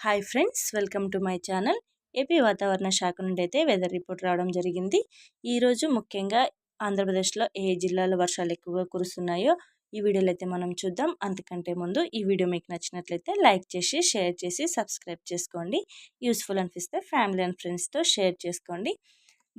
Hi friends, welcome to my channel. AP వాతావరణ శాఖ నుండి అయితే వెదర్ రిపోర్ట్ రావడం జరిగింది. ఈరోజు ముఖ్యంగా ఆంధ్రప్రదేశ్లో ఏ జిల్లాలో వర్షాలు ఎక్కువగా కురుస్తున్నాయో ఈ వీడియోలో అయితే మనం చూద్దాం. అంతకంటే ముందు ఈ వీడియో మీకు నచ్చినట్లయితే లైక్ చేసి, షేర్ చేసి, సబ్స్క్రైబ్ చేసుకోండి. యూస్ఫుల్ అనిపిస్తే ఫ్యామిలీ అండ్ ఫ్రెండ్స్తో షేర్ చేసుకోండి.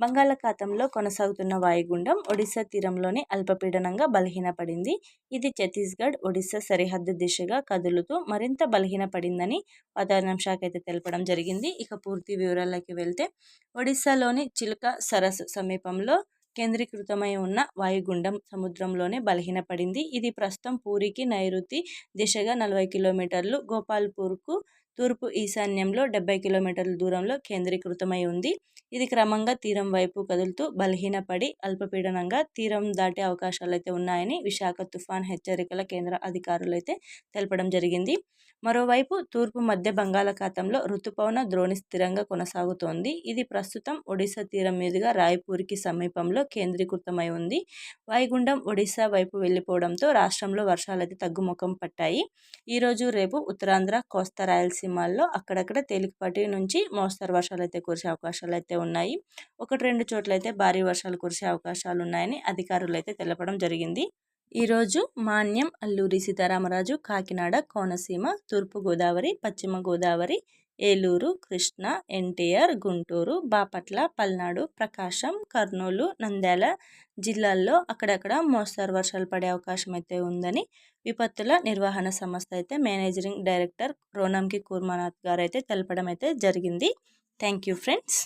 బంగాళాఖాతంలో కొనసాగుతున్న వాయుగుండం ఒడిశా తీరంలోని అల్పపీడనంగా బలహీనపడింది. ఇది ఛత్తీస్గఢ్, ఒడిశా సరిహద్దు దిశగా కదులుతూ మరింత బలహీనపడిందని వాతావరణ శాఖ అయితే తెలపడం జరిగింది. ఇక పూర్తి వివరాల్లోకి వెళ్తే, ఒడిశాలోని చిలుక సరస్సు సమీపంలో కేంద్రీకృతమై ఉన్న వాయుగుండం సముద్రంలోనే బలహీనపడింది. ఇది ప్రస్తుతం పూరికి నైరుతి దిశగా 40 కిలోమీటర్లు, గోపాల్పూర్కు తూర్పు ఈశాన్యంలో 70 కిలోమీటర్ల దూరంలో కేంద్రీకృతమై ఉంది. ఇది క్రమంగా తీరం వైపు కదులుతూ బలహీనపడి అల్పపీడనంగా తీరం దాటే అవకాశాలైతే ఉన్నాయని విశాఖ తుఫాన్ హెచ్చరికల కేంద్ర అధికారులైతే తెలపడం జరిగింది. మరోవైపు తూర్పు మధ్య బంగాళాఖాతంలో రుతుపవన ద్రోణి స్థిరంగా కొనసాగుతోంది. ఇది ప్రస్తుతం ఒడిశా తీరం మీదుగా రాయ్పూర్కి సమీపంలో కేంద్రీకృతమై ఉంది. వాయుగుండం ఒడిశా వైపు వెళ్లిపోవడంతో రాష్ట్రంలో వర్షాలైతే తగ్గుముఖం పట్టాయి. ఈరోజు రేపు ఉత్తరాంధ్ర, కోస్తా రాయలసీమల్లో అక్కడక్కడ తేలికపాటి నుంచి మోస్తరు వర్షాలు అయితే కురిసే అవకాశాలు అయితే ఉన్నాయి. 1-2 చోట్లయితే భారీ వర్షాలు కురిసే అవకాశాలు ఉన్నాయని అధికారులు అయితే తెలపడం జరిగింది. ఈరోజు మాన్యం, అల్లూరి సీతారామరాజు, కాకినాడ, కోనసీమ, తూర్పు గోదావరి, పశ్చిమ గోదావరి, ఏలూరు, కృష్ణా, ఎన్టీఆర్, గుంటూరు, బాపట్ల, పల్నాడు, ప్రకాశం, కర్నూలు, నంద్యాల జిల్లాల్లో అక్కడక్కడ మోస్తరు వర్షాలు పడే అవకాశం అయితే ఉందని విపత్తుల నిర్వహణ సంస్థ అయితే మేనేజింగ్ డైరెక్టర్ రోనంకి కుర్మానాథ్ గారు అయితే తెలపడం అయితే జరిగింది. Thank you friends.